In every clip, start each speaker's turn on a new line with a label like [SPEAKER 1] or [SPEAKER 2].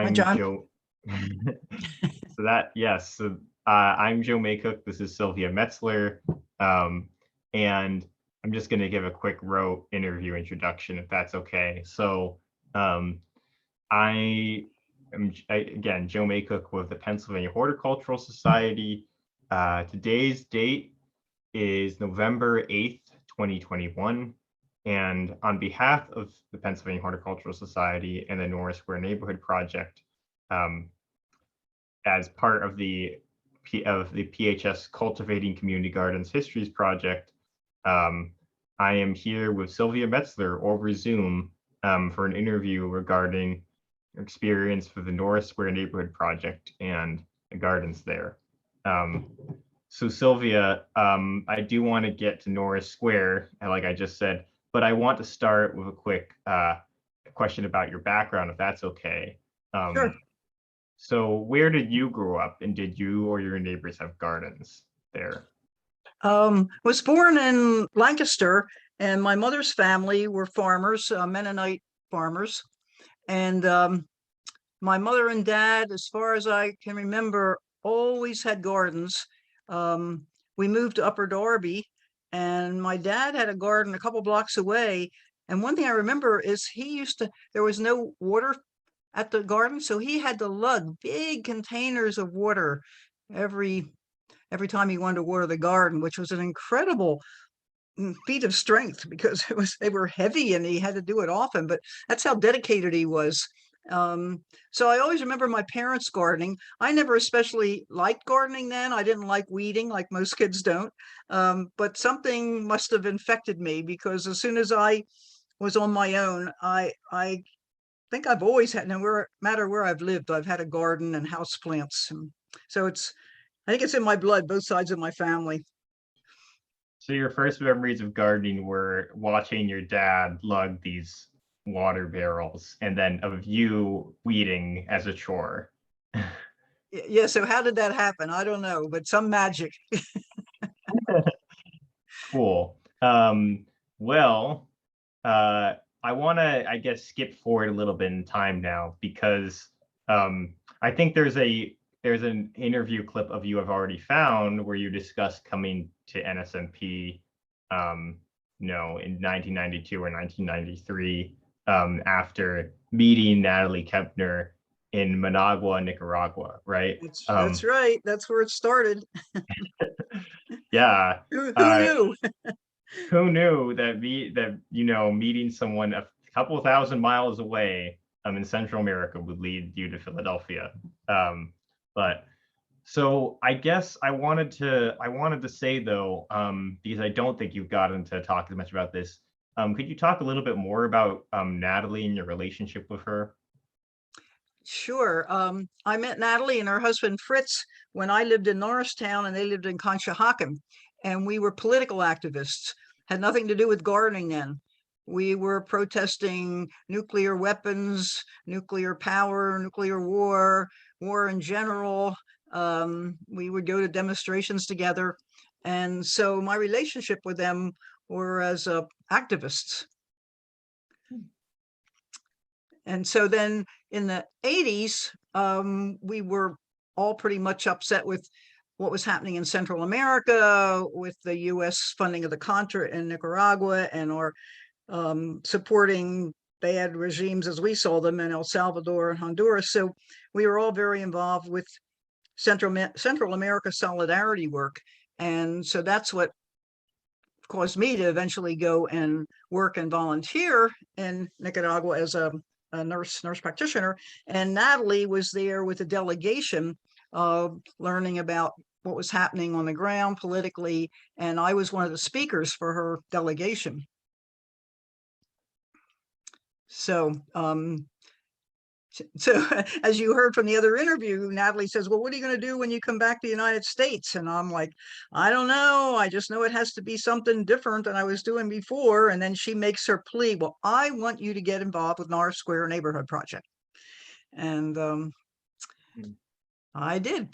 [SPEAKER 1] Hi,
[SPEAKER 2] I'm
[SPEAKER 1] John.
[SPEAKER 2] Joe. I'm Joe Maycook. This is Sylvia Metzler. And I'm just going to give a quick interview introduction, if that's okay. So I am, again, Joe Maycook with the Pennsylvania Horticultural Society. Today's date is November 8th, 2021. And on behalf of the Pennsylvania Horticultural Society and the Norris Square Neighborhood Project, as part of the PHS Cultivating Community Gardens Histories Project, I am here with Sylvia Metzler over Zoom for an interview regarding experience for the Norris Square Neighborhood Project and the gardens there. So Sylvia, I do want to get to Norris Square, like I just said, but I want to start with a quick question about your background, if that's okay.
[SPEAKER 1] Sure.
[SPEAKER 2] So where did you grow up, and did you or your neighbors have gardens there?
[SPEAKER 1] Was born in Lancaster, and my mother's family were farmers, Mennonite farmers. And my mother and dad, as far as I can remember, always had gardens. We moved to Upper Darby, and my dad had a garden a couple blocks away. And one thing I remember is there was no water at the garden, so he had to lug big containers of water every time he wanted to water the garden, which was an incredible feat of strength because they were heavy and he had to do it often, but that's how dedicated he was. So I always remember my parents gardening. I never especially liked gardening then. I didn't like weeding like most kids don't. But something must have infected me, because as soon as I was on my own, I think I've always had, no matter where I've lived, I've had a garden and house plants. So I think it's in my blood, both sides of my family.
[SPEAKER 2] So your first memories of gardening were watching your dad lug these water barrels, and then of you weeding as a chore.
[SPEAKER 1] Yeah, so how did that happen? I don't know, but some magic.
[SPEAKER 2] Cool. I want to, I guess, skip forward a little bit in time now, because I think there's an interview clip of you I've already found where you discuss coming to NSNP, in 1992 or 1993, after meeting Natalie Kempner in Managua, Nicaragua, right?
[SPEAKER 1] That's right. That's where it started.
[SPEAKER 2] Yeah.
[SPEAKER 1] Who knew?
[SPEAKER 2] Who knew that meeting someone a couple thousand miles away in Central America would lead you to Philadelphia. But so I guess I wanted to say though, because I don't think you've gotten to talk as much about this. Could you talk a little bit more about Natalie and your relationship with her?
[SPEAKER 1] Sure. I met Natalie and her husband Fritz when I lived in Norristown and they lived in Conshohocken, and we were political activists. Had nothing to do with gardening then. We were protesting nuclear weapons, nuclear power, nuclear war in general. We would go to demonstrations together. And so my relationship with them were as activists. And so then in the 80s, we were all pretty much upset with what was happening in Central America, with the US funding of the Contra in Nicaragua, and our supporting bad regimes as we saw them in El Salvador and Honduras. So we were all very involved with Central America solidarity work. And so that's what caused me to eventually go and work and volunteer in Nicaragua as a nurse practitioner. And Natalie was there with a delegation learning about what was happening on the ground politically. And I was one of the speakers for her delegation. So as you heard from the other interview, Natalie says, well, what are you going to do when you come back to the United States? And I'm like, I don't know. I just know it has to be something different than I was doing before. And then she makes her plea, well, I want you to get involved with Norris Square Neighborhood Project. And I did.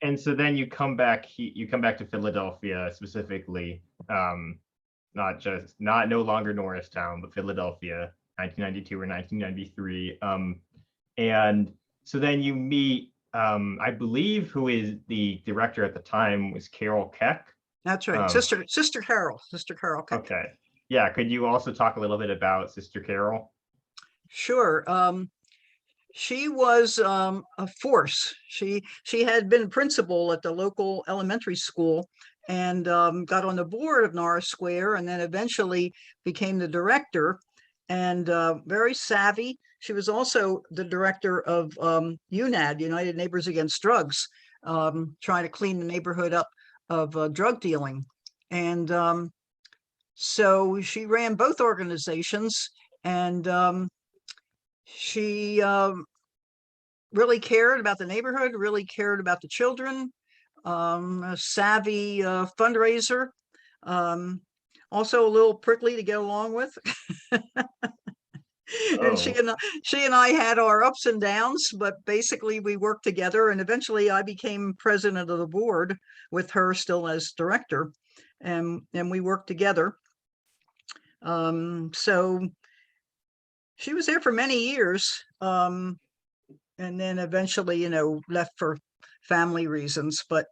[SPEAKER 2] And so then you come back to Philadelphia specifically, no longer Norristown, but Philadelphia, 1992 or 1993. And so then you meet, I believe, who is the director at the time was Carol Keck.
[SPEAKER 1] That's right. Sister Carol Keck.
[SPEAKER 2] Okay. Yeah. Could you also talk a little bit about Sister Carol?
[SPEAKER 1] Sure. She was a force. She had been principal at the local elementary school and got on the board of Norris Square, and then eventually became the director, and very savvy. She was also the director of UNAD, United Neighbors Against Drugs, trying to clean the neighborhood up of drug dealing. And so she ran both organizations, and she really cared about the neighborhood, really cared about the children, a savvy fundraiser, also a little prickly to get along with. And she and I had our ups and downs, but basically we worked together, and eventually I became president of the board with her still as director, and we worked together. So she was there for many years, and then eventually, left for family reasons, but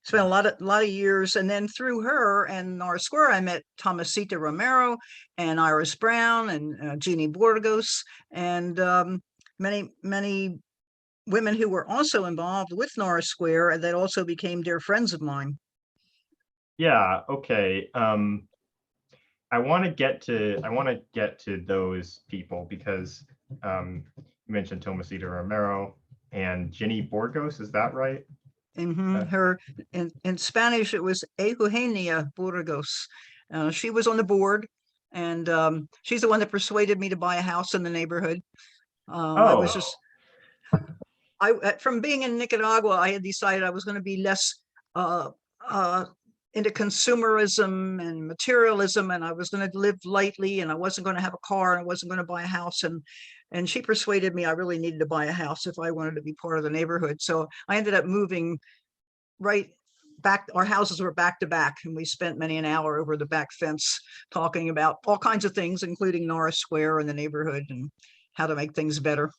[SPEAKER 1] spent a lot of years. And then through her and Norris Square, I met Tomasita Romero and Iris Brown and Ginny Burgos, and many women who were also involved with Norris Square, and that also became dear friends of mine.
[SPEAKER 2] Yeah. Okay. I want to get to those people because you mentioned Tomasita Romero and Ginny Burgos. Is that right?
[SPEAKER 1] Her in Spanish it was Eugenia Burgos. She was on the board, and she's the one that persuaded me to buy a house in the neighborhood. I was just from being in Nicaragua, I had decided I was going to be less into consumerism and materialism, and I was going to live lightly, and I wasn't going to have a car, and I wasn't going to buy a house, and she persuaded me I really needed to buy a house if I wanted to be part of the neighborhood. So I ended up moving right back. Our houses were back to back, and we spent many an hour over the back fence talking about all kinds of things, including Norris Square and the neighborhood and how to make things better.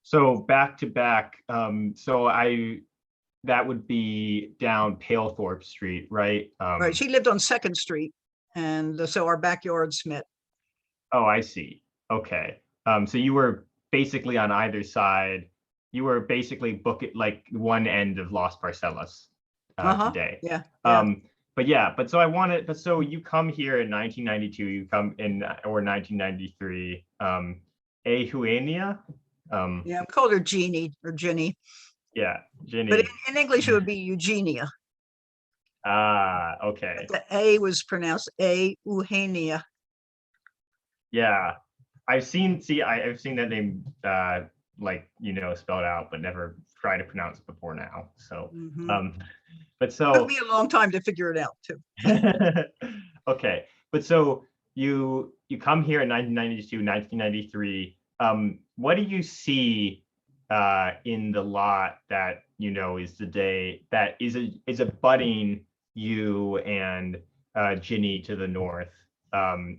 [SPEAKER 2] So back to back. That would be down Palethorpe Street, right?
[SPEAKER 1] Right. She lived on 2nd Street, and so our backyards met.
[SPEAKER 2] Oh, I see. Okay. So you were basically on either side. You were basically like one end of Las Parcelas today.
[SPEAKER 1] Yeah.
[SPEAKER 2] So you come here in 1992. You come in or 1993. Eugenia.
[SPEAKER 1] Yeah, I called her Jeannie or Ginny.
[SPEAKER 2] Yeah, Ginny.
[SPEAKER 1] But in English, it would be Eugenia.
[SPEAKER 2] Okay.
[SPEAKER 1] But the A was pronounced Eugenia.
[SPEAKER 2] Yeah, I've seen that name spelled out, but never tried to pronounce it before now. So, but so
[SPEAKER 1] it took me a long time to figure it out too.
[SPEAKER 2] Okay, but so you come here in 1992, 1993. What do you see in the lot that is the day that is a budding you and Ginny to the north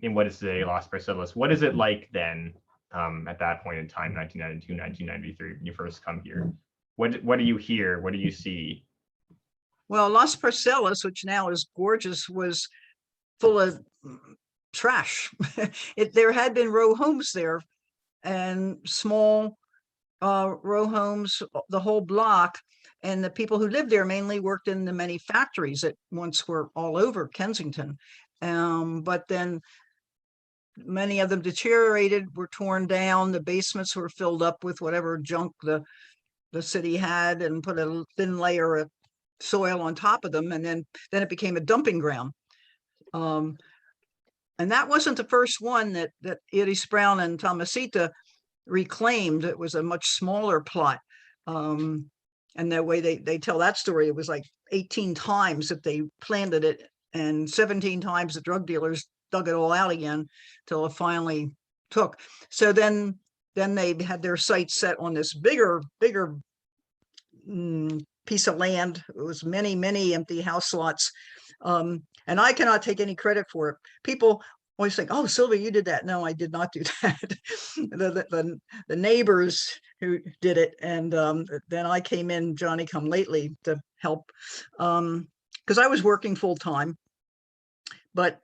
[SPEAKER 2] in what is today Las Parcelas? What is it like then at that point in time, 1992, 1993, when you first come here? What do you hear? What do you see?
[SPEAKER 1] Well, Las Parcelas, which now is gorgeous, was full of trash. There had been row homes there, and small row homes, the whole block, and the people who lived there mainly worked in the many factories that once were all over Kensington. But then many of them deteriorated, were torn down. The basements were filled up with whatever junk the city had, and put a thin layer of soil on top of them, and then it became a dumping ground. And that wasn't the first one that Iris Brown and Tomasita reclaimed. It was a much smaller plot, and the way they tell that story, it was like 18 times that they planted it, and 17 times the drug dealers dug it all out again till it finally took. So then they had their sights set on this bigger piece of land. It was many empty house lots, and I cannot take any credit for it. People always think, oh, Sylvia, you did that. No, I did not do that. The neighbors who did it. And then I came in, Johnny come lately, to help, because I was working full time, but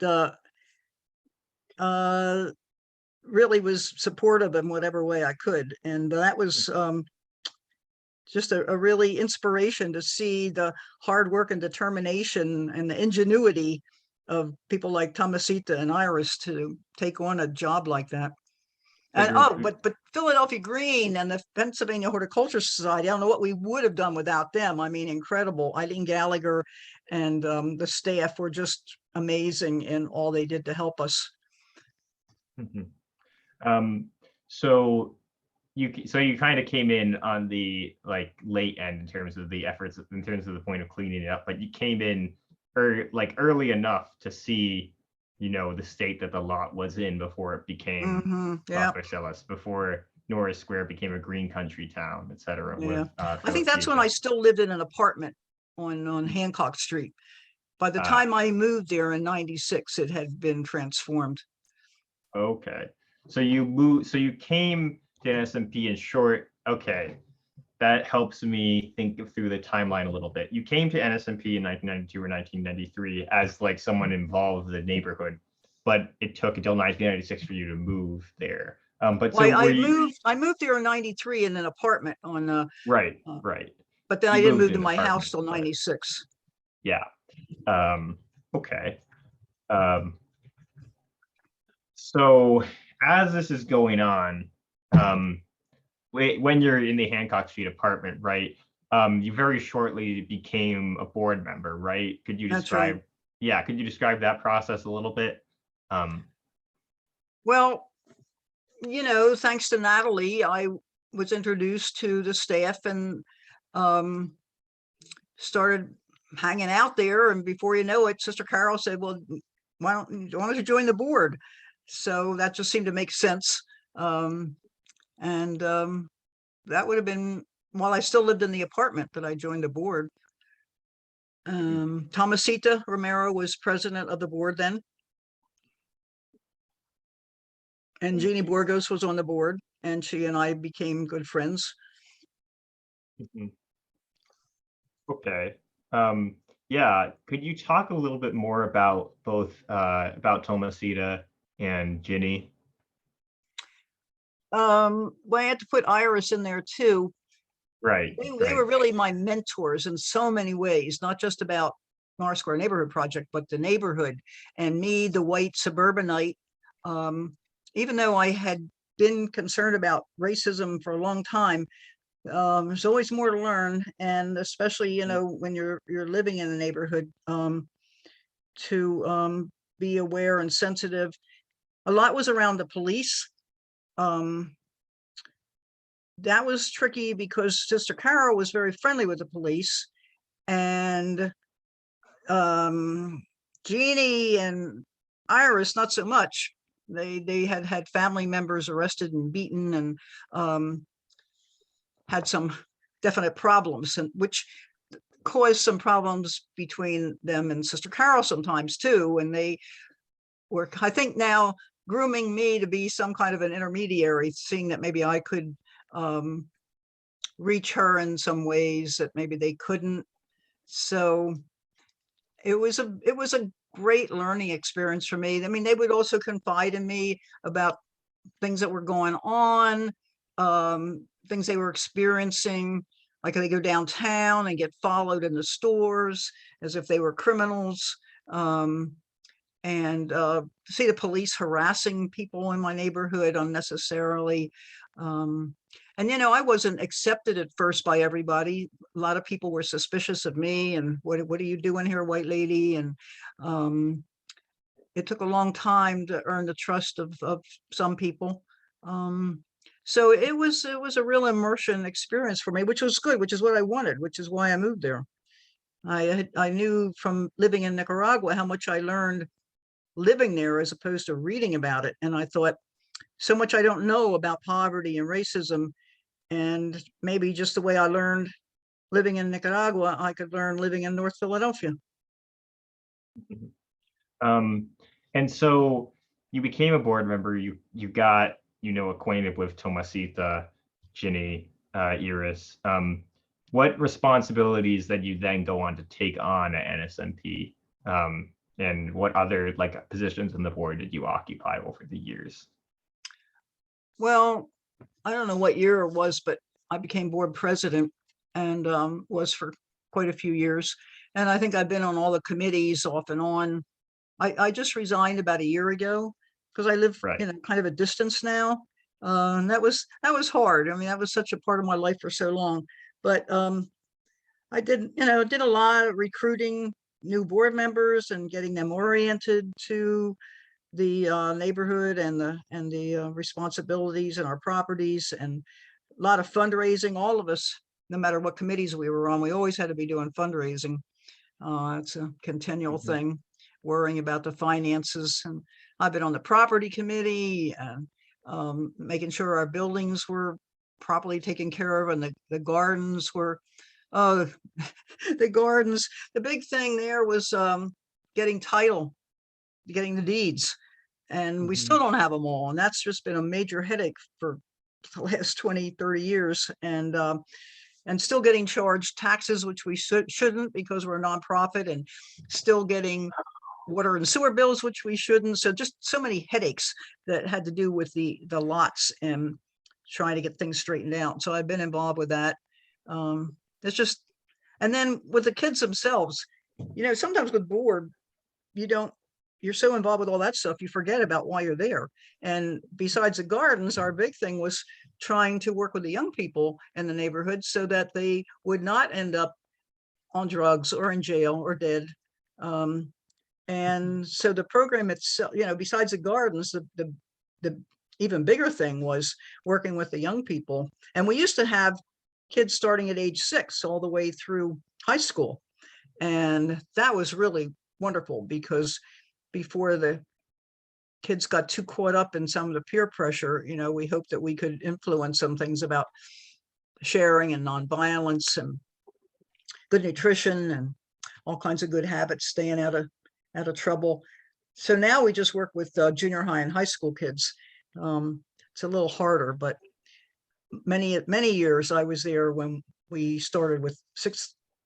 [SPEAKER 1] really was supportive in whatever way I could. And that was just a really inspiration to see the hard work and determination and the ingenuity of people like Tomasita and Iris to take on a job like that. And but Philadelphia Green and the Pennsylvania Horticulture Society, I don't know what we would have done without them. I mean, incredible. Eileen Gallagher and the staff were just amazing in all they did to help us.
[SPEAKER 2] So you kind of came in on the late end in terms of the efforts, in terms of the point of cleaning it up, but you came in early enough to see, the state that the lot was in before it became Las Parcelas, before Norris Square became a green country town, et cetera.
[SPEAKER 1] Yeah.
[SPEAKER 2] With,
[SPEAKER 1] I think that's when I still lived in an apartment on Hancock Street. By the time I moved there in '96, it had been transformed.
[SPEAKER 2] Okay. So you came to NSNP in short. Okay. That helps me think through the timeline a little bit. You came to NSNP in 1992 or 1993 as someone involved in the neighborhood, but it took until 1996 for you to move there. But
[SPEAKER 1] well, I moved there in '93 in an apartment on
[SPEAKER 2] right.
[SPEAKER 1] But then I didn't move to my house till '96.
[SPEAKER 2] Yeah. Okay. So as this is going on, when you're in the Hancock Street apartment, right? You very shortly became a board member, right? Could you describe? Right. Yeah, could you describe that process a little bit?
[SPEAKER 1] Well, thanks to Natalie, I was introduced to the staff and started hanging out there. And before you know it, Sister Carol said, "Well, why don't you join the board?" So that just seemed to make sense. That would have been while I still lived in the apartment that I joined the board. Tomasita Romero was president of the board then. And Ginny Burgos was on the board, and she and I became good friends.
[SPEAKER 2] Okay. Yeah, could you talk a little bit more about both about Tomasita and Ginny?
[SPEAKER 1] Well, I had to put Iris in there too.
[SPEAKER 2] Right.
[SPEAKER 1] They were really my mentors in so many ways, not just about Norris Square Neighborhood Project, but the neighborhood and me, the white suburbanite. Even though I had been concerned about racism for a long time, there's always more to learn, and especially when you're living in the neighborhood, to be aware and sensitive. A lot was around the police. That was tricky because Sister Carol was very friendly with the police, and Jeannie and Iris not so much. They had family members arrested and beaten, and had some definite problems, and which caused some problems between them and Sister Carol sometimes too. And they were, I think, now grooming me to be some kind of an intermediary, seeing that maybe I could reach her in some ways that maybe they couldn't. So it was a great learning experience for me. I mean, they would also confide in me about things that were going on, things they were experiencing, like they go downtown and get followed in the stores as if they were criminals, and see the police harassing people in my neighborhood unnecessarily. And I wasn't accepted at first by everybody. A lot of people were suspicious of me and what are you doing here, white lady? And it took a long time to earn the trust of some people. So it was a real immersion experience for me, which was good, which is what I wanted, which is why I moved there. I knew from living in Nicaragua how much I learned living there as opposed to reading about it. And I thought, so much I don't know about poverty and racism, and maybe just the way I learned living in Nicaragua, I could learn living in North Philadelphia.
[SPEAKER 2] And so you became a board member, you got, acquainted with Tomasita, Ginny, Iris. What responsibilities that you then go on to take on at NSNP? And what other like positions in the board did you occupy over the years?
[SPEAKER 1] Well, I don't know what year it was, but I became board president and was for quite a few years. And I think I've been on all the committees off and on. I just resigned about a year ago because I live
[SPEAKER 2] Right.
[SPEAKER 1] in a kind of a distance now. And that was hard. I mean, that was such a part of my life for so long. But I did a lot of recruiting new board members and getting them oriented to the neighborhood and the responsibilities and our properties, and a lot of fundraising. All of us, no matter what committees we were on, we always had to be doing fundraising. It's a continual thing, worrying about the finances. And I've been on the property committee and making sure our buildings were properly taken care of, and the gardens were, the gardens. The big thing there was getting the deeds. And we still don't have them all. And that's just been a major headache for the last 20, 30 years. And still getting charged taxes, which we shouldn't because we're a nonprofit, and still getting water and sewer bills, which we shouldn't. So just so many headaches that had to do with the lots and trying to get things straightened out. So I've been involved with that. It's just, and then with the kids themselves, sometimes with board, you're so involved with all that stuff, you forget about why you're there. And besides the gardens, our big thing was trying to work with the young people in the neighborhood so that they would not end up on drugs or in jail or dead. And so the program itself, besides the gardens, the even bigger thing was working with the young people. And we used to have kids starting at age 6 all the way through high school. And that was really wonderful, because before the kids got too caught up in some of the peer pressure, we hoped that we could influence some things about sharing and nonviolence and good nutrition and all kinds of good habits, staying out of trouble. So now we just work with junior high and high school kids. It's a little harder, but many years I was there when we started with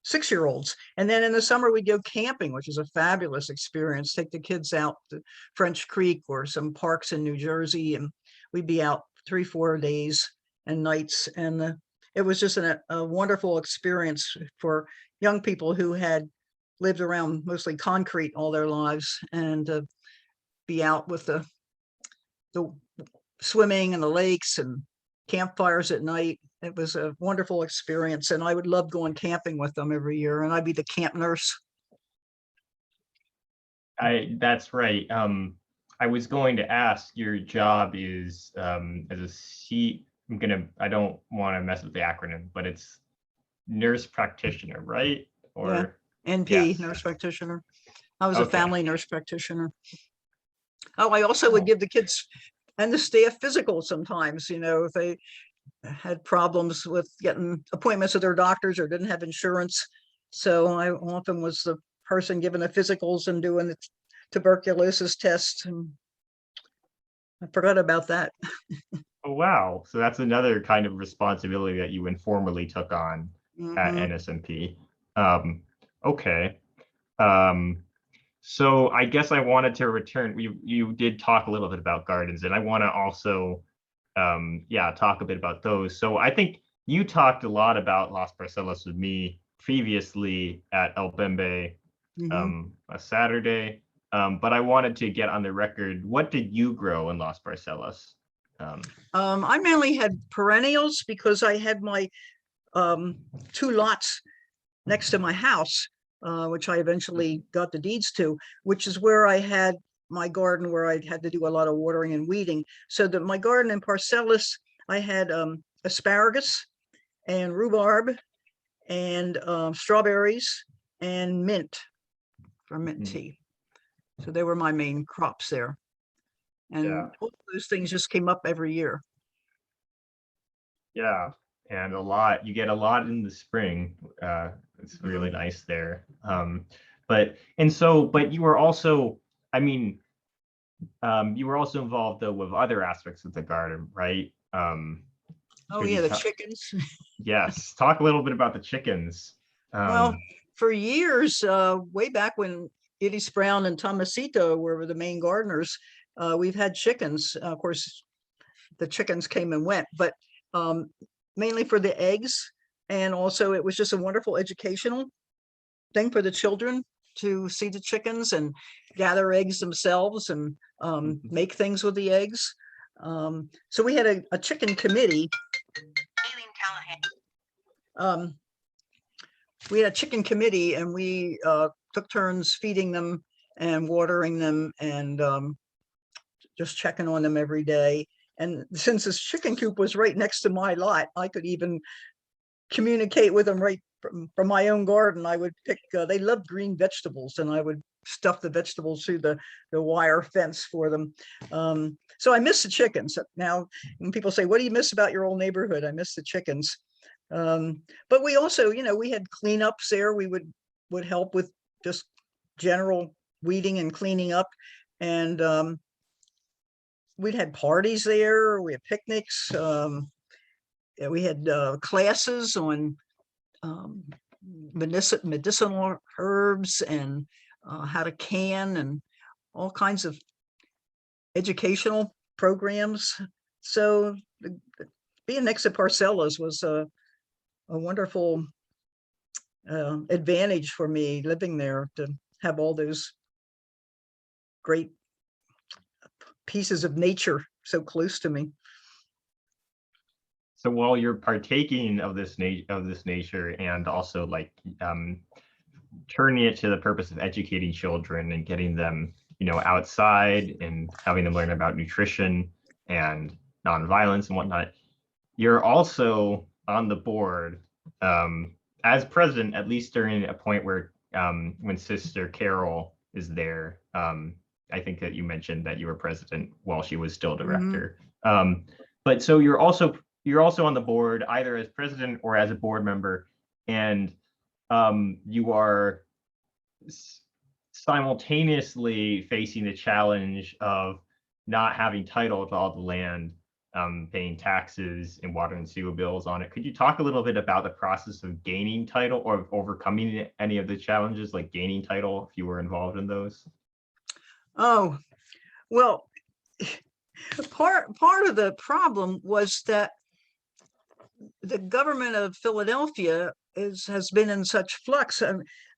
[SPEAKER 1] six-year-olds. And then in the summer we'd go camping, which is a fabulous experience. Take the kids out to French Creek or some parks in New Jersey, and we'd be out 3-4 days and nights. And it was just a wonderful experience for young people who had lived around mostly concrete all their lives, and to be out with the swimming in the lakes and campfires at night. It was a wonderful experience, and I would love going camping with them every year, and I'd be the camp nurse.
[SPEAKER 2] That's right. I was going to ask, your job is as a C, I don't want to mess with the acronym, but it's nurse practitioner, right? Or
[SPEAKER 1] yeah, NP,
[SPEAKER 2] yes.
[SPEAKER 1] Nurse practitioner. I was a family nurse practitioner. Oh, I also would give the kids and the staff physical sometimes, if they had problems with getting appointments with their doctors or didn't have insurance. So I often was the person giving the physicals and doing the tuberculosis test, and I forgot about that.
[SPEAKER 2] Oh, wow. So that's another kind of responsibility that you informally took on at NSNP. Okay. So I guess I wanted to return. You did talk a little bit about gardens, and I want to also talk a bit about those. So I think you talked a lot about Las Parcelas with me previously at El Bembe a Saturday, but I wanted to get on the record. What did you grow in Las Parcelas?
[SPEAKER 1] I mainly had perennials because I had my 2 lots next to my house, which I eventually got the deeds to, which is where I had my garden, where I had to do a lot of watering and weeding. So that my garden in Parcelas, I had asparagus and rhubarb and strawberries and mint for mint tea. So they were my main crops there. And all those things just came up every year.
[SPEAKER 2] Yeah, and you get a lot in the spring. It's really nice there. But you were also, I mean, You were also involved though with other aspects of the garden, right?
[SPEAKER 1] Oh,
[SPEAKER 2] Could you
[SPEAKER 1] yeah, the
[SPEAKER 2] ta-
[SPEAKER 1] chickens.
[SPEAKER 2] yes, talk a little bit about the chickens.
[SPEAKER 1] Well, for years, way back when Edie Brown and Tomasito were the main gardeners, we've had chickens. Of course, the chickens came and went, but mainly for the eggs. And also it was just a wonderful educational thing for the children to see the chickens and gather eggs themselves and make things with the eggs. So we had a chicken committee. Um, we had a chicken committee and we took turns feeding them and watering them and just checking on them every day. And since this chicken coop was right next to my lot, I could even communicate with them right from my own garden. I would pick, they loved green vegetables and I would stuff the vegetables through the wire fence for them. So I miss the chickens. Now, when people say, what do you miss about your old neighborhood? I miss the chickens. But we also, we had cleanups there. We would help with just general weeding and cleaning up. And we'd had parties there. We had picnics. We had classes on medicinal herbs and how to can and all kinds of educational programs. So being next to Parcelas was a wonderful advantage for me living there, to have all those great pieces of nature so close to me.
[SPEAKER 2] So while you're partaking of this nature and also like turning it to the purpose of educating children and getting them, outside and having them learn about nutrition and nonviolence and whatnot, you're also on the board as president, at least during a point where when Sister Carol is there. I think that you mentioned that you were president while she was still director. But so you're also on the board either as president or as a board member, and you are simultaneously facing the challenge of not having title to all the land, paying taxes and water and sewer bills on it. Could you talk a little bit about the process of gaining title or overcoming any of the challenges, like gaining title, if you were involved in those?
[SPEAKER 1] Oh, well, part of the problem was that the government of Philadelphia has been in such flux.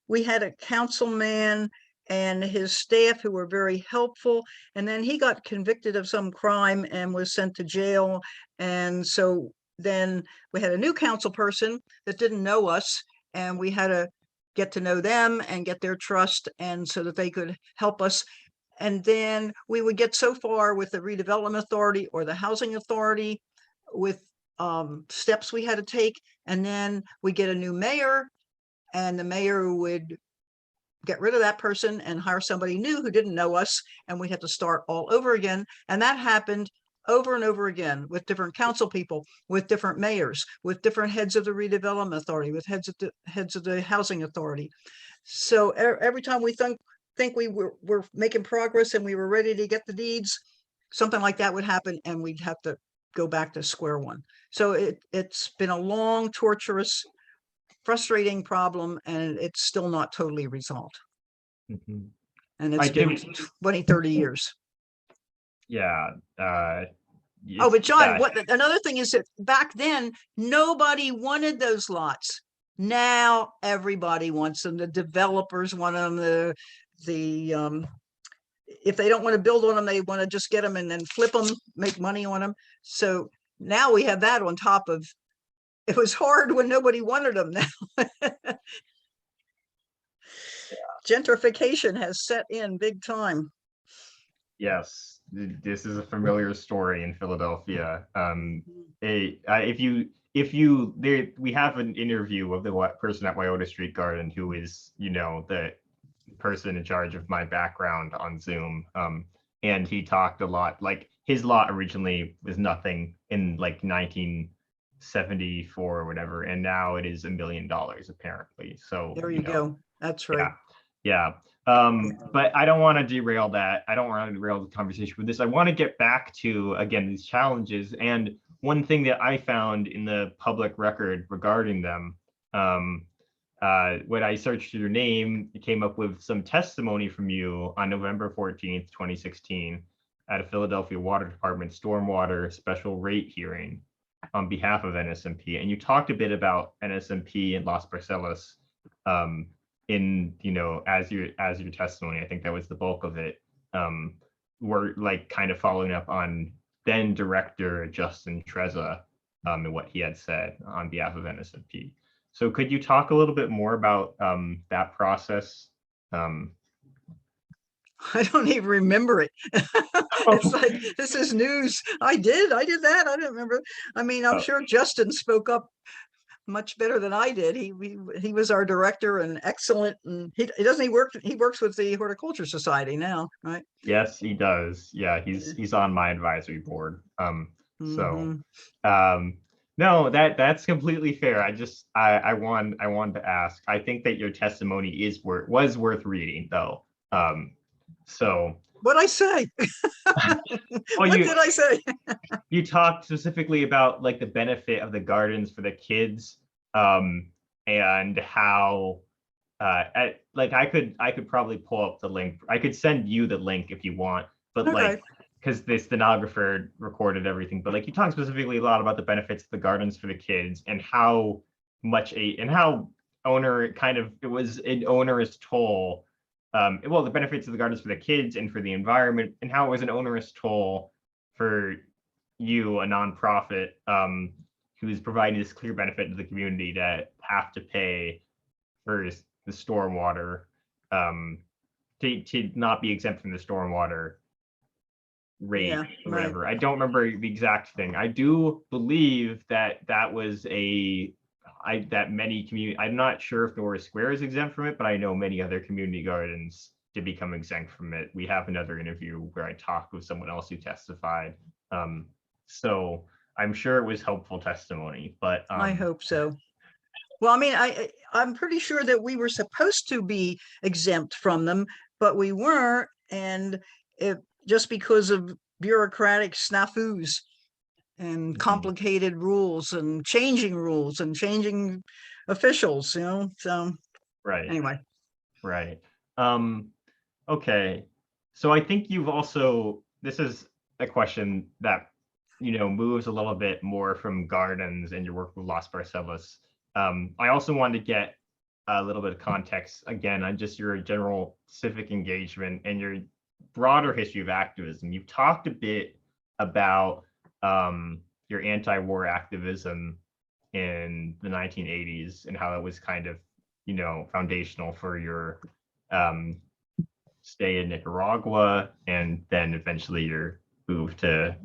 [SPEAKER 1] We had a councilman and his staff who were very helpful, and then he got convicted of some crime and was sent to jail. And so then we had a new council person that didn't know us, and we had to get to know them and get their trust, and so that they could help us. And then we would get so far with the redevelopment authority or the housing authority with steps we had to take, and then we get a new mayor, and the mayor would get rid of that person and hire somebody new who didn't know us, and we had to start all over again. And that happened over and over again with different council people, with different mayors, with different heads of the redevelopment authority, with heads of the housing authority. So every time we think we were making progress and we were ready to get the deeds, something like that would happen and we'd have to go back to square one. So it's been a long, torturous, frustrating problem, and it's still not totally resolved.
[SPEAKER 2] Mm-hmm.
[SPEAKER 1] And it's been 20, 30 years.
[SPEAKER 2] Yeah.
[SPEAKER 1] Oh, but John, another thing is that back then, nobody wanted those lots. Now everybody wants them. The developers want them. If they don't want to build on them, they want to just get them and then flip them, make money on them. So now we have that on top of, it was hard when nobody wanted them. Now gentrification has set in big time.
[SPEAKER 2] Yes, this is a familiar story in Philadelphia. We have an interview of the person at Wyoto Street Garden who is, the person in charge of my background on Zoom. And he talked a lot, like his lot originally was nothing in like 1974 or whatever, and now it is $1 million apparently. So
[SPEAKER 1] there you go. That's right.
[SPEAKER 2] Yeah. But I don't want to derail that. I don't want to derail the conversation with this. I want to get back to, again, these challenges. And one thing that I found in the public record regarding them, when I searched your name, it came up with some testimony from you on November 14th, 2016, at a Philadelphia Water Department stormwater special rate hearing on behalf of NSNP. And you talked a bit about NSNP and Las Parcelas in, as your testimony. I think that was the bulk of it. We're like kind of following up on then director Justin Trezza and what he had said on behalf of NSNP. So could you talk a little bit more about that process?
[SPEAKER 1] I don't even remember it. It's like, this is news. I did that. I don't remember. I mean, I'm sure Justin spoke up much better than I did. He was our director and excellent. And he works with the Horticulture Society now, right?
[SPEAKER 2] Yes, he does. Yeah, he's on my advisory board. So no, that's completely fair. I wanted to ask. I think that your testimony was worth reading, though. So
[SPEAKER 1] what'd I say?
[SPEAKER 2] well,
[SPEAKER 1] what did I say?
[SPEAKER 2] You talked specifically about like the benefit of the gardens for the kids, and how I could probably pull up the link. I could send you the link if you want, but
[SPEAKER 1] Okay.
[SPEAKER 2] because the stenographer recorded everything, but like you talked specifically a lot about the benefits of the gardens for the kids and how it was an onerous toll. The benefits of the gardens for the kids and for the environment, and how it was an onerous toll for you, a nonprofit, who is providing this clear benefit to the community, to have to pay for the stormwater, to not be exempt from the stormwater rate, or whatever. Right. I don't remember the exact thing. I do believe that was that many community, I'm not sure if Norris Square is exempt from it, but I know many other community gardens did become exempt from it. We have another interview where I talked with someone else who testified. So I'm sure it was helpful testimony, but
[SPEAKER 1] I hope so. Well, I mean, I'm pretty sure that we were supposed to be exempt from them, but we weren't, and just because of bureaucratic snafus and complicated rules and changing officials, so
[SPEAKER 2] right.
[SPEAKER 1] Anyway.
[SPEAKER 2] Right. Okay. So I think you've also, this is a question that, moves a little bit more from gardens and your work with Las Parcelas. I also wanted to get a little bit of context again on just your general civic engagement and your broader history of activism. You've talked a bit about your anti-war activism in the 1980s and how it was kind of, foundational for your stay in Nicaragua, and then eventually your move to,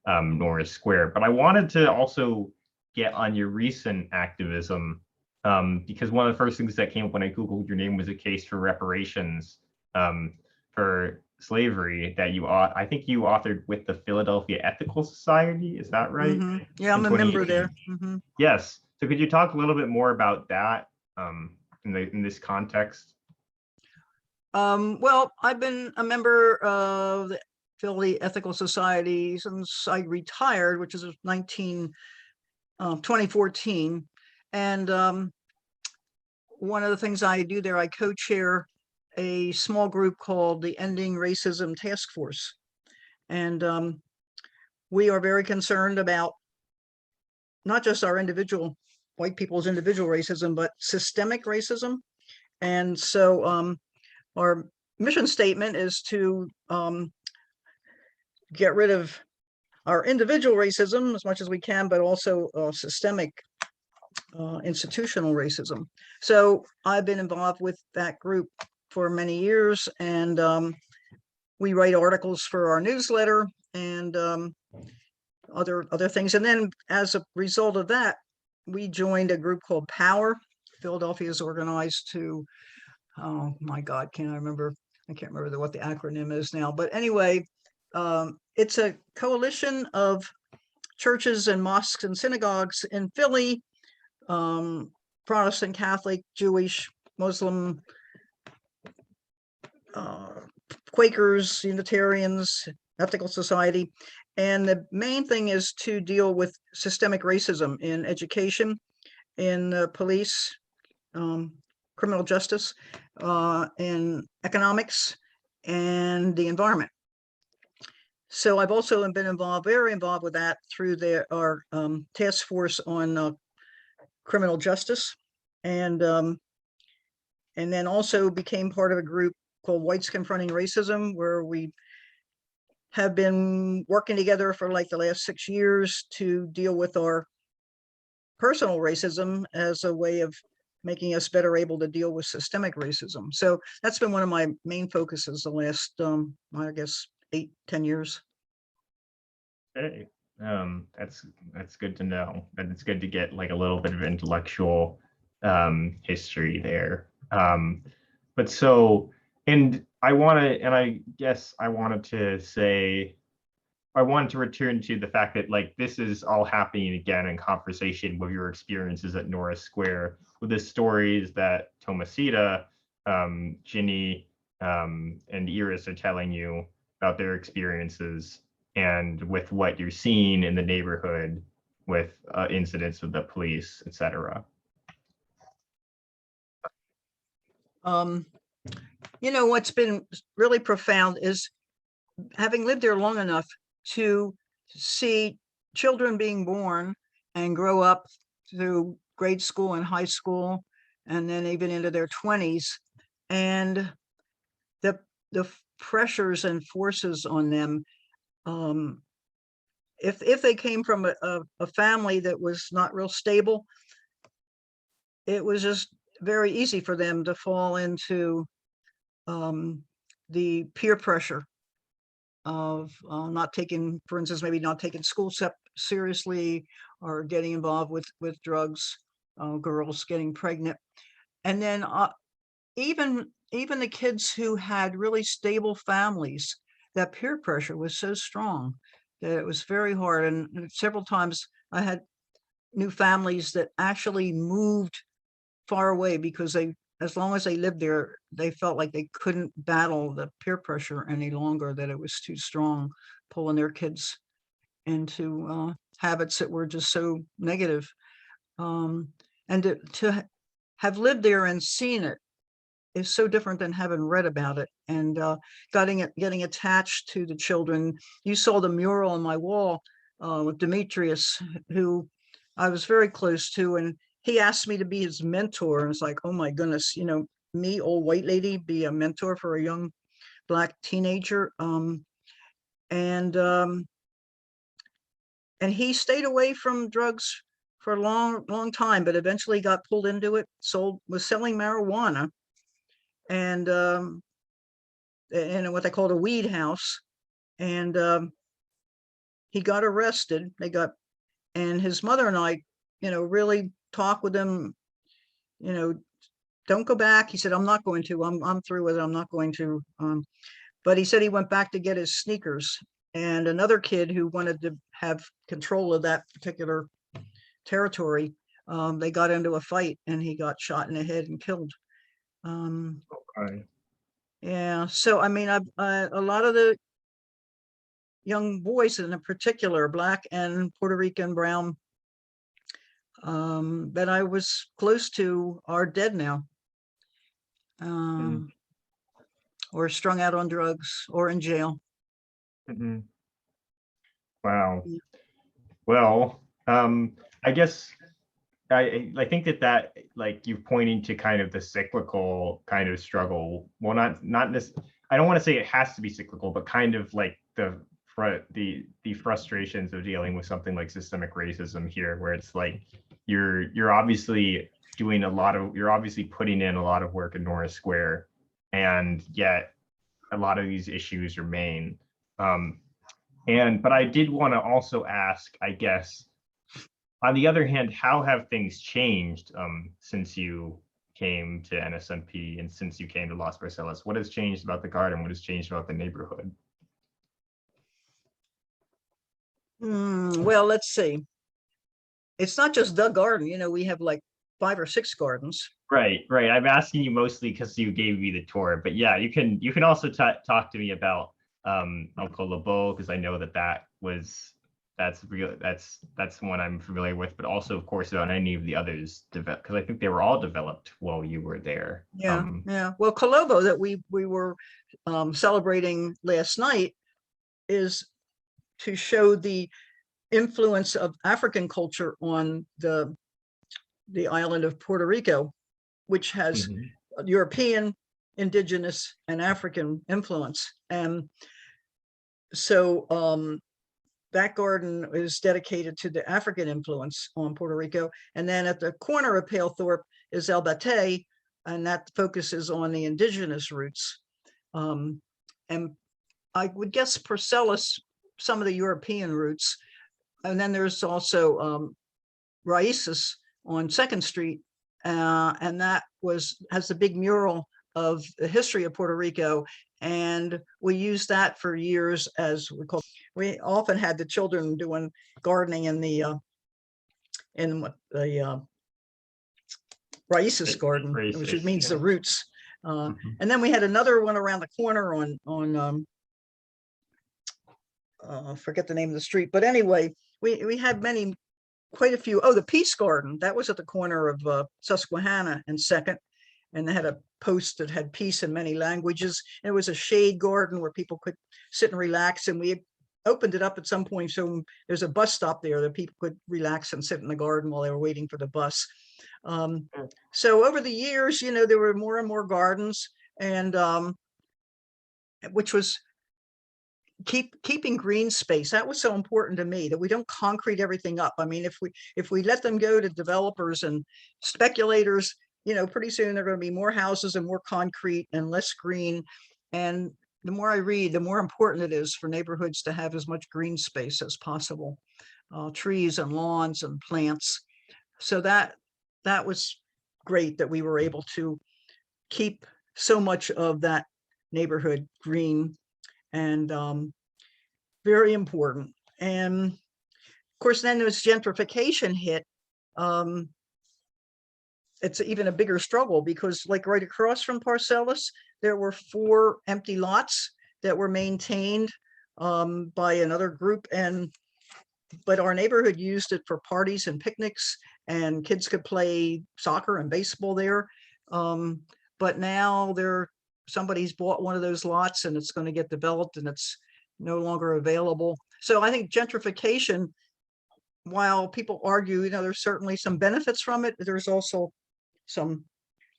[SPEAKER 2] Norris Square. But I wanted to also get on your recent activism, because one of the first things that came up when I Googled your name was a case for reparations for slavery that I think you authored with the Philadelphia Ethical Society. Is that right?
[SPEAKER 1] Mm-hmm. Yeah, I'm a member there. Mm-hmm.
[SPEAKER 2] Yes. So could you talk a little bit more about that in this context?
[SPEAKER 1] Well, I've been a member of the Philly Ethical Society since I retired, which is 2014. And one of the things I do there, I co-chair a small group called the Ending Racism Task Force. And we are very concerned about not just our white people's individual racism, but systemic racism. And so our mission statement is to get rid of our individual racism as much as we can, but also systemic institutional racism. So I've been involved with that group for many years, and we write articles for our newsletter and other things. And then as a result of that, we joined a group called Power. Philadelphia is organized to, oh my God, I can't remember what the acronym is now. But anyway, it's a coalition of churches and mosques and synagogues in Philly, Protestant, Catholic, Jewish, Muslim, Quakers, Unitarians, Ethical Society. And the main thing is to deal with systemic racism in education, in police, criminal justice, in economics, and the environment. So I've also been involved, very involved with that through our task force on criminal justice, and then also became part of a group called Whites Confronting Racism, where we have been working together for like the last 6 years to deal with our personal racism as a way of making us better able to deal with systemic racism. So that's been one of my main focuses the last, I guess, 8-10 years.
[SPEAKER 2] Hey, that's good to know, and it's good to get like a little bit of intellectual history there. But so, and I guess I wanted to say, I wanted to return to the fact that like this is all happening again in conversation with your experiences at Norris Square, with the stories that Tomasita, Ginny, and Iris are telling you about their experiences, and with what you're seeing in the neighborhood with incidents with the police, etc.
[SPEAKER 1] What's been really profound is having lived there long enough to see children being born and grow up through grade school and high school, and then even into their 20s, and the pressures and forces on them. If they came from a family that was not real stable, it was just very easy for them to fall into the peer pressure of not taking, for instance, maybe not taking school seriously, or getting involved with drugs, girls getting pregnant. And then even the kids who had really stable families, that peer pressure was so strong that it was very hard. And several times I had new families that actually moved far away because as long as they lived there, they felt like they couldn't battle the peer pressure any longer, that it was too strong, pulling their kids into habits that were just so negative. And to have lived there and seen it is so different than having read about it and getting attached to the children. You saw the mural on my wall with Demetrius, who I was very close to, and he asked me to be his mentor. And it's like, oh my goodness, me, old white lady, be a mentor for a young Black teenager. And he stayed away from drugs for a long time, but eventually got pulled into it, was selling marijuana, and in what they called a weed house. And he got arrested. And his mother and I, really talked with him, don't go back. He said, I'm not going to, I'm through with it. I'm not going to. But he said he went back to get his sneakers. And another kid who wanted to have control of that particular territory, they got into a fight and he got shot in the head and killed.
[SPEAKER 2] Okay.
[SPEAKER 1] Yeah. So, I mean, a lot of the young boys in particular, Black and Puerto Rican, brown, that I was close to are dead now. Or strung out on drugs or in jail.
[SPEAKER 2] Mm-hmm. Wow. Well, I guess I think that like you're pointing to kind of the cyclical kind of struggle. Well, not this. I don't want to say it has to be cyclical, but kind of like the frustrations of dealing with something like systemic racism here, where it's like you're obviously you're obviously putting in a lot of work in Norris Square, and yet a lot of these issues remain. But I did want to also ask, I guess, on the other hand, how have things changed since you came to NSNP and since you came to Las Parcelas? What has changed about the garden? What has changed about the neighborhood?
[SPEAKER 1] Well, let's see. It's not just the garden. We have like 5 or 6 gardens.
[SPEAKER 2] Right. I'm asking you mostly because you gave me the tour, but yeah, you can also talk to me about El Colobó, because I know that's one I'm familiar with, but also of course about any of the others, because I think they were all developed while you were there.
[SPEAKER 1] Yeah. Well, Colobó that we were celebrating last night is to show the influence of African culture on the island of Puerto Rico, which has European, indigenous, and African influence. And so that garden is dedicated to the African influence on Puerto Rico. And then at the corner of Palethorpe is El Batey, and that focuses on the indigenous roots. And I would guess Parcelas, some of the European roots. And then there's also Raíces on 2nd Street, and that has a big mural of the history of Puerto Rico, and we used that for years as we often had the children doing gardening in the Raíces garden, which means the roots. And then we had another one around the corner on I forget the name of the street, but anyway, we had quite a few. Oh, the Peace Garden, that was at the corner of Susquehanna and 2nd, and they had a post that had peace in many languages. And it was a shade garden where people could sit and relax, and we opened it up at some point, so there's a bus stop there that people could relax and sit in the garden while they were waiting for the bus. So over the years, there were more and more gardens, and which was keeping green space. That was so important to me, that we don't concrete everything up. I mean, if we let them go to developers and speculators, pretty soon there are going to be more houses and more concrete and less green. And the more I read, the more important it is for neighborhoods to have as much green space as possible, trees and lawns and plants. So that was great that we were able to keep so much of that neighborhood green, and very important. And of course, then as gentrification hit, it's even a bigger struggle, because like right across from Parcelas, there were 4 empty lots that were maintained by another group, but our neighborhood used it for parties and picnics, and kids could play soccer and baseball there. But now somebody's bought one of those lots, and it's going to get developed, and it's no longer available. So I think gentrification, while people argue, there's certainly some benefits from it, there's also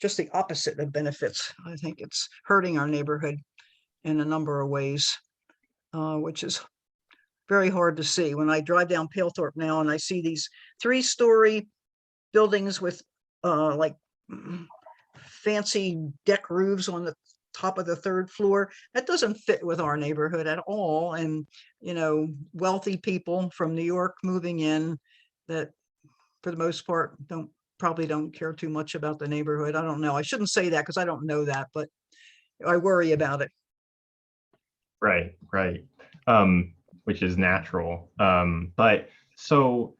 [SPEAKER 1] just the opposite of benefits. I think it's hurting our neighborhood in a number of ways, which is very hard to see. When I drive down Palethorpe now and I see these 3-story buildings with like fancy deck roofs on the top of the 3rd floor, that doesn't fit with our neighborhood at all. And wealthy people from New York moving in, that for the most part probably don't care too much about the neighborhood. I don't know, I shouldn't say that because I don't know that, but I worry about it.
[SPEAKER 2] Right. Which is natural. But so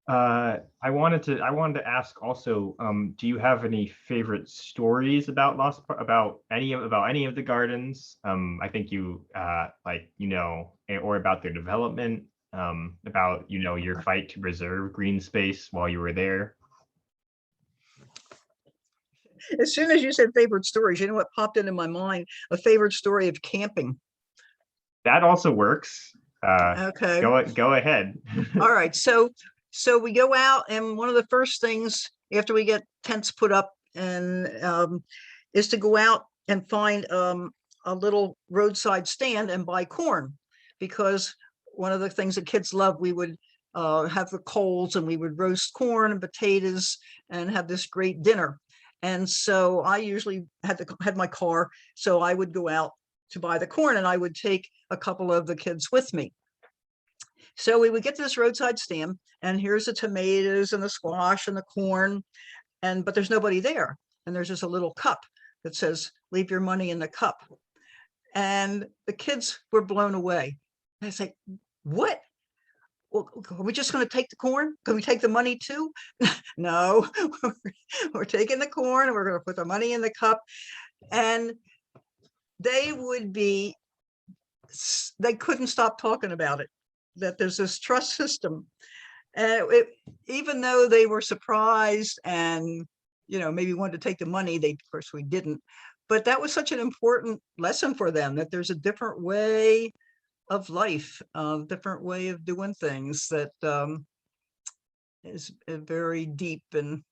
[SPEAKER 2] I wanted to ask also, do you have any favorite stories about any of the gardens? I think you or about their development, about your fight to preserve green space while you were there.
[SPEAKER 1] As soon as you said favorite stories, you know what popped into my mind? A favorite story of camping.
[SPEAKER 2] That also works.
[SPEAKER 1] Okay.
[SPEAKER 2] Go ahead.
[SPEAKER 1] All right. So we go out, and one of the first things after we get tents put up and is to go out and find a little roadside stand and buy corn, because one of the things that kids love, we would have the coals, and we would roast corn and potatoes and have this great dinner. And so I usually had my car, so I would go out to buy the corn, and I would take a couple of the kids with me. So we would get to this roadside stand, and here's the tomatoes and the squash and the corn, but there's nobody there. And there's just a little cup that says, "Leave your money in the cup." And the kids were blown away. I say, "What? well, are we just going to take the corn? Can we take the money too? No, we're taking the corn and we're going to put the money in the cup. And they would be, they couldn't stop talking about it, that there's this trust system. And even though they were surprised and, you know, maybe wanted to take the money, they, of course, we didn't. But that was such an important lesson for them, that there's a different way of life, a different way of doing things that is very deep and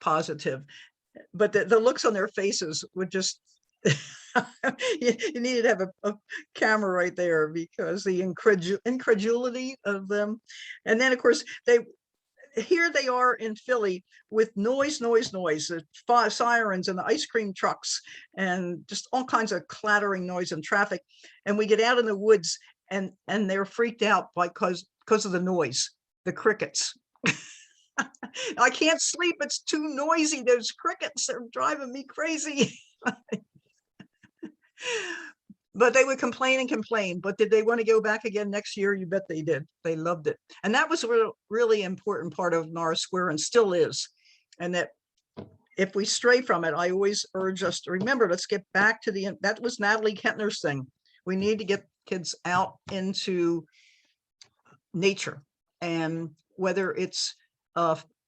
[SPEAKER 1] positive. But the looks on their faces would just, you needed to have a camera right there, because the incredulity of them. And then, of course, here they are in Philly with noise, the sirens and the ice cream trucks and just all kinds of clattering noise and traffic. And we get out in the woods and they're freaked out because of the noise, the crickets. I can't sleep. It's too noisy. Those crickets are driving me crazy. But they would complain and complain. But did they want to go back again next year? You bet they did. They loved it. And that was a really important part of Norris Square, and still is. And that if we stray from it, I always urge us to remember, let's get back to that was Natalie Kempner's thing. We need to get kids out into nature. And whether it's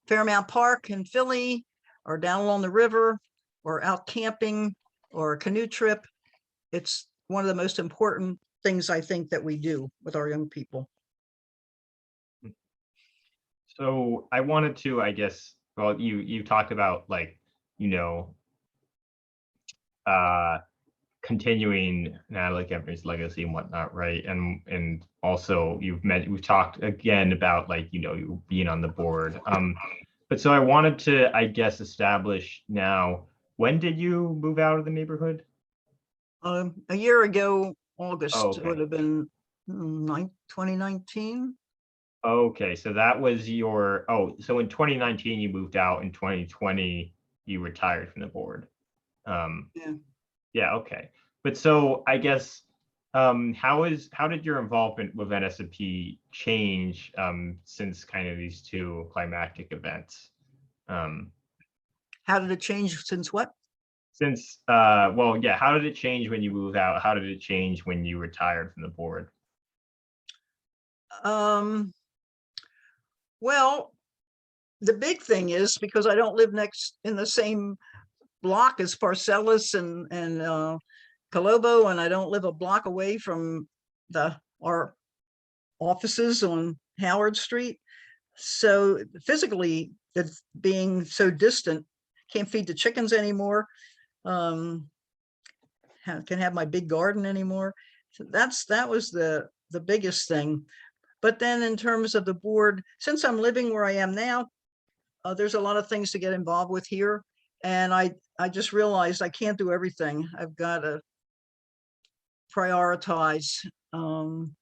[SPEAKER 1] Fairmount Park in Philly, or down along the river, or out camping, or a canoe trip, it's one of the most important things I think that we do with our young people.
[SPEAKER 2] So I wanted to, I guess, well, you talked about, like, you know, continuing Natalie Kempner's legacy and whatnot, right? And also we've talked again about, like, you know, you being on the board. But so I wanted to, I guess, establish now, when did you move out of the neighborhood?
[SPEAKER 1] A year ago, August,
[SPEAKER 2] Oh, okay.
[SPEAKER 1] would have been 2019.
[SPEAKER 2] Okay, so that was your, so in 2019 you moved out, in 2020 you retired from the board. Yeah, okay. But so I guess, how did your involvement with NSNP change since kind of these two climactic events?
[SPEAKER 1] How did it change since what?
[SPEAKER 2] Since, well, yeah, how did it change when you moved out? How did it change when you retired from the board?
[SPEAKER 1] Well, the big thing is, because I don't live in the same block as Parcelas and Colobó, and I don't live a block away from our offices on Howard Street. So physically, it's being so distant, can't feed the chickens anymore. Can have my big garden anymore. So that was the biggest thing. But then in terms of the board, since I'm living where I am now, there's a lot of things to get involved with here. And I just realized I can't do everything. I've got to prioritize. And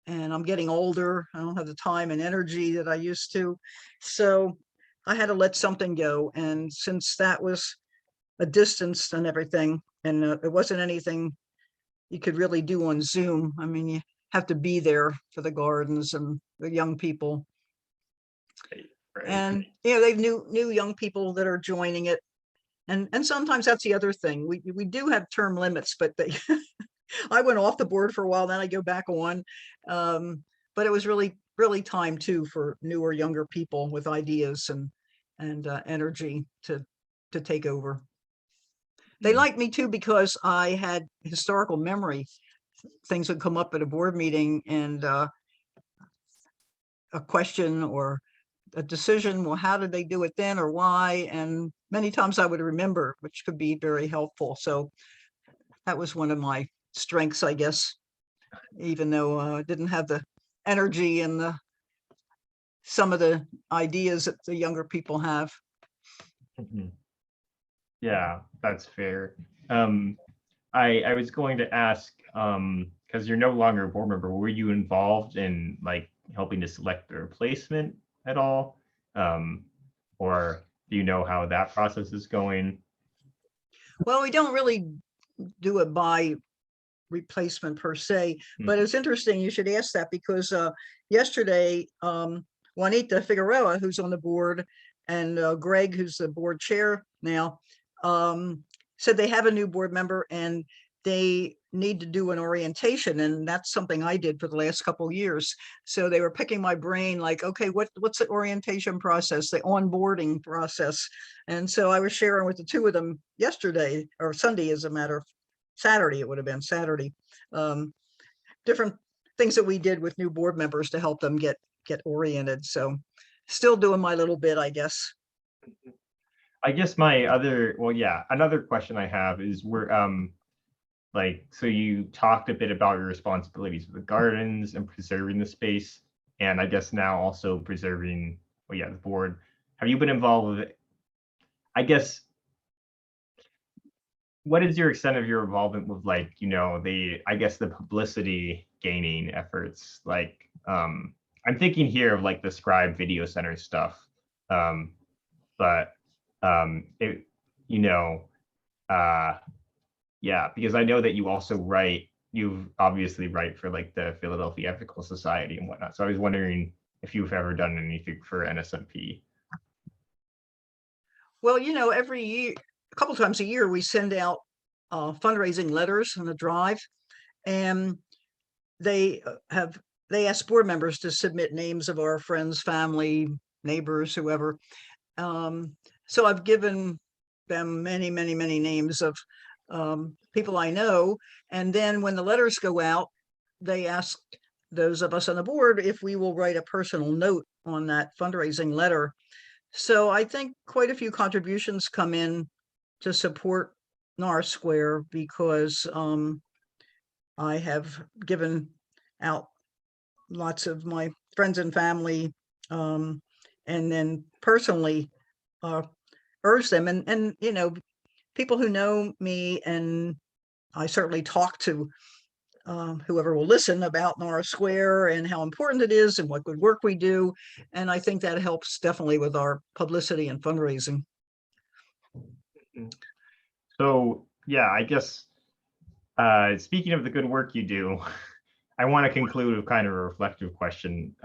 [SPEAKER 1] I'm getting older. I don't have the time and energy that I used to. So I had to let something go. And since that was a distance and everything, and it wasn't anything you could really do on Zoom. I mean, you have to be there for the gardens and the young people. Right. And, you know, they've new young people that are joining it. And sometimes that's the other thing. We do have term limits, but they I went off the board for a while, then I go back on. But it was really time too for newer, younger people with ideas and energy to take over. They liked me too because I had historical memory. Things would come up at a board meeting, and a question or a decision, well, how did they do it then, or why? And many times I would remember, which could be very helpful. So that was one of my strengths, I guess, even though I didn't have the energy and some of the ideas that the younger people have.
[SPEAKER 2] Mm-hmm. Yeah, that's fair. I was going to ask, because you're no longer a board member, were you involved in, like, helping to select the replacement at all? Or do you know how that process is going?
[SPEAKER 1] Well, we don't really do it by replacement per se, but it's interesting you should ask that because yesterday Juanita Figueroa, who's on the board, and Greg, who's the board chair now, said they have a new board member and they need to do an orientation, and that's something I did for the last couple of years. So they were picking my brain like, okay, what's the orientation process, the onboarding process? And so I was sharing with the two of them yesterday, or Sunday, as a matter of Saturday, it would have been Saturday, different things that we did with new board members to help them get oriented. So still doing my little bit, I guess.
[SPEAKER 2] I guess my other, well, yeah, another question I have is so you talked a bit about your responsibilities with the gardens and preserving the space, and I guess now also preserving, well, yeah, the board. Have you been involved with, I guess, what is your extent of your involvement with, like, you know, the publicity gaining efforts? Like, I'm thinking here of like the Scribe Video Center stuff, but it, you know, yeah, because I know that you also write, you obviously write for like the Philadelphia Ethical Society and whatnot. So I was wondering if you've ever done anything for NSNP.
[SPEAKER 1] Well, you know, every year, a couple times a year, we send out fundraising letters on the drive, and they ask board members to submit names of our friends, family, neighbors, whoever. So I've given them many names of people I know. And then when the letters go out, they ask those of us on the board if we will write a personal note on that fundraising letter. So I think quite a few contributions come in to support Norris Square because I have given out lots of my friends and family, and then personally urge them, and you know, people who know me, and I certainly talk to whoever will listen about Norris Square and how important it is and what good work we do. And I think that helps definitely with our publicity and fundraising.
[SPEAKER 2] So yeah, I guess speaking of the good work you do, I want to conclude with kind of a reflective question,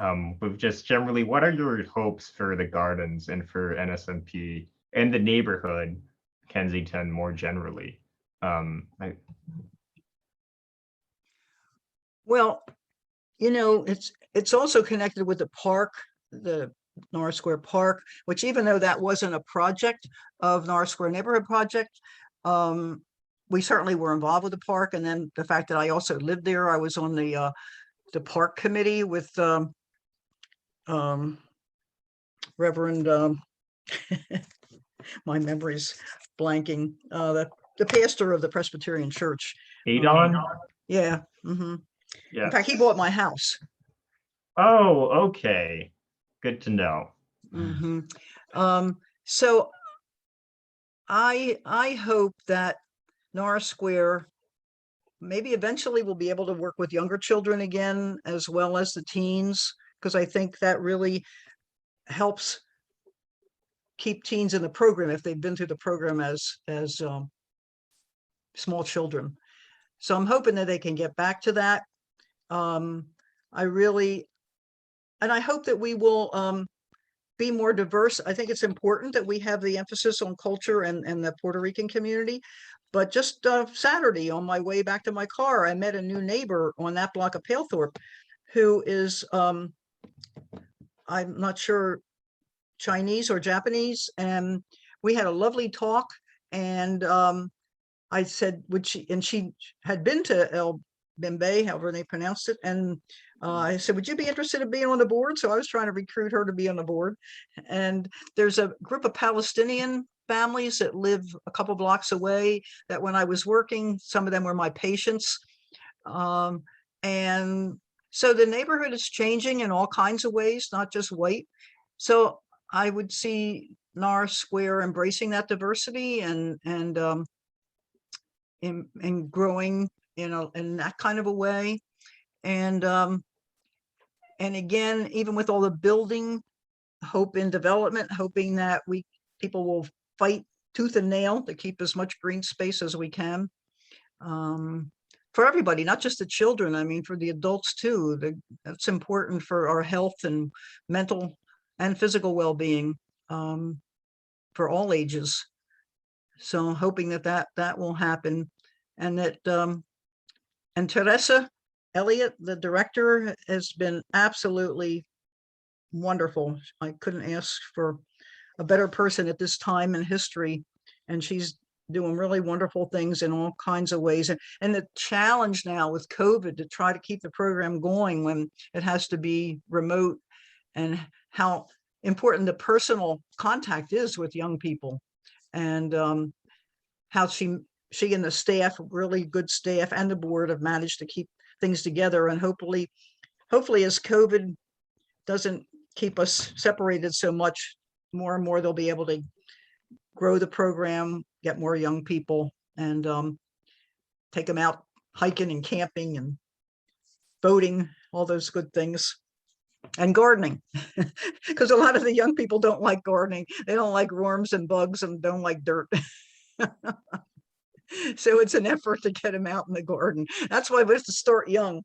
[SPEAKER 2] with just generally, what are your hopes for the gardens and for NSNP and the neighborhood, Kensington, more generally?
[SPEAKER 1] Well, you know, it's also connected with the park, the Norris Square Park, which, even though that wasn't a project of Norris Square Neighborhood Project, we certainly were involved with the park. And then the fact that I also lived there, I was on the park committee with Reverend, my memory's blanking, the pastor of the Presbyterian Church.
[SPEAKER 2] Adon?
[SPEAKER 1] Yeah. Mm-hmm.
[SPEAKER 2] Yeah.
[SPEAKER 1] In fact, he bought my house.
[SPEAKER 2] Oh, okay. Good to know.
[SPEAKER 1] Mm-hmm. So I hope that Norris Square maybe eventually will be able to work with younger children again, as well as the teens, because I think that really helps keep teens in the program if they've been through the program as small children. So I'm hoping that they can get back to that. I hope that we will be more diverse. I think it's important that we have the emphasis on culture and the Puerto Rican community. But just Saturday, on my way back to my car, I met a new neighbor on that block of Palethorpe who is, I'm not sure, Chinese or Japanese. And we had a lovely talk. And I said, she had been to El Bimbe, however they pronounced it. And I said, would you be interested in being on the board? So I was trying to recruit her to be on the board. And there's a group of Palestinian families that live a couple blocks away that when I was working, some of them were my patients. And so the neighborhood is changing in all kinds of ways, not just white. So I would see Norris Square embracing that diversity and growing, you know, in that kind of a way. And again, even with all the building, hope in development, hoping that people will fight tooth and nail to keep as much green space as we can. for everybody, not just the children. I mean, for the adults too. That's important for our health and mental and physical well-being, for all ages. So I'm hoping that will happen, and that and Teresa Elliott, the director, has been absolutely wonderful. I couldn't ask for a better person at this time in history, and she's doing really wonderful things in all kinds of ways. And the challenge now with COVID to try to keep the program going when it has to be remote, and how important the personal contact is with young people, and how she and the staff, really good staff, and the board have managed to keep things together. And hopefully as COVID doesn't keep us separated so much, more and more they'll be able to grow the program, get more young people, and take them out hiking and camping and boating, all those good things, and gardening, because a lot of the young people don't like gardening. They don't like worms and bugs and don't like dirt. So it's an effort to get them out in the garden. That's why we have to start young.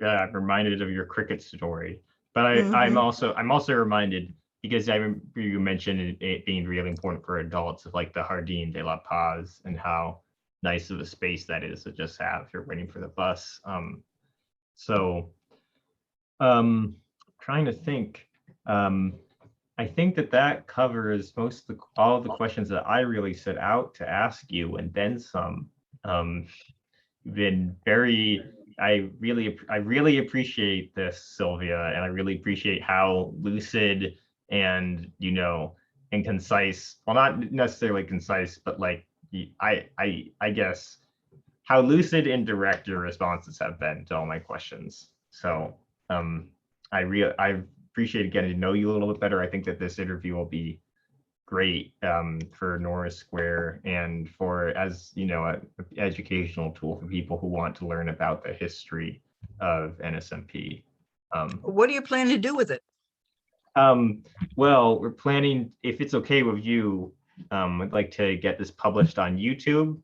[SPEAKER 2] Yeah, I'm reminded of your cricket story, but
[SPEAKER 1] Mhm.
[SPEAKER 2] I'm also reminded, because I remember you mentioned it being really important for adults, of like the Jardín de Paz and how nice of a space that is to just have if you're waiting for the bus. Trying to think. I think that covers all of the questions that I really set out to ask you, and then some. Been very, I really appreciate this, Sylvia, and I really appreciate how lucid and and concise. Well, not necessarily concise, but like I guess how lucid and direct your responses have been to all my questions. So I appreciate getting to know you a little bit better. I think that this interview will be great for Norris Square, and for, as an educational tool for people who want to learn about the history of NSNP.
[SPEAKER 1] What do you plan to do with it?
[SPEAKER 2] Well, we're planning, if it's okay with you, I'd like to get this published on YouTube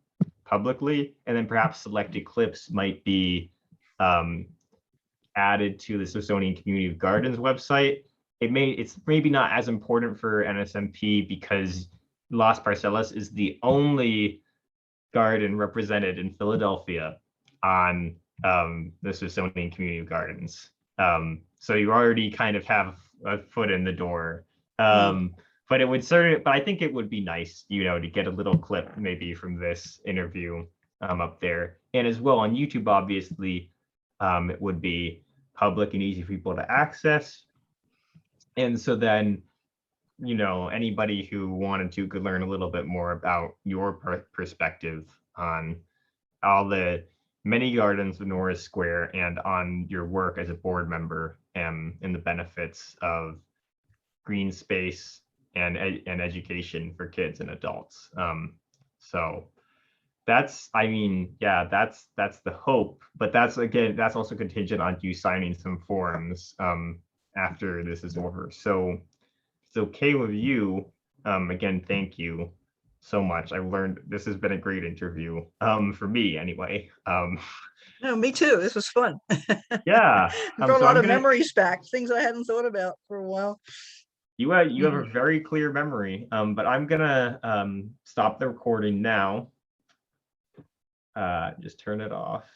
[SPEAKER 2] publicly, and then perhaps selected clips might be added to the Smithsonian Community of Gardens website. It's maybe not as important for NSNP because Las Parcelas is the only garden represented in Philadelphia on the Smithsonian Community of Gardens. So you already kind of have a foot in the door. But I think it would be nice, to get a little clip maybe from this interview up there. And as well on YouTube, obviously, it would be public and easy for people to access. And so then, anybody who wanted to could learn a little bit more about your perspective on all the many gardens of Norris Square, and on your work as a board member, and the benefits of green space and education for kids and adults. So that's the hope, but that's also contingent on you signing some forms after this is over. So if it's okay with you, again, thank you so much. I've learned, this has been a great interview, for me anyway.
[SPEAKER 1] No, me too. This was fun.
[SPEAKER 2] Yeah.
[SPEAKER 1] Brought a lot of memories back, things I hadn't thought about for a while.
[SPEAKER 2] You have a very clear memory, but I'm gonna stop the recording now. Just turn it off.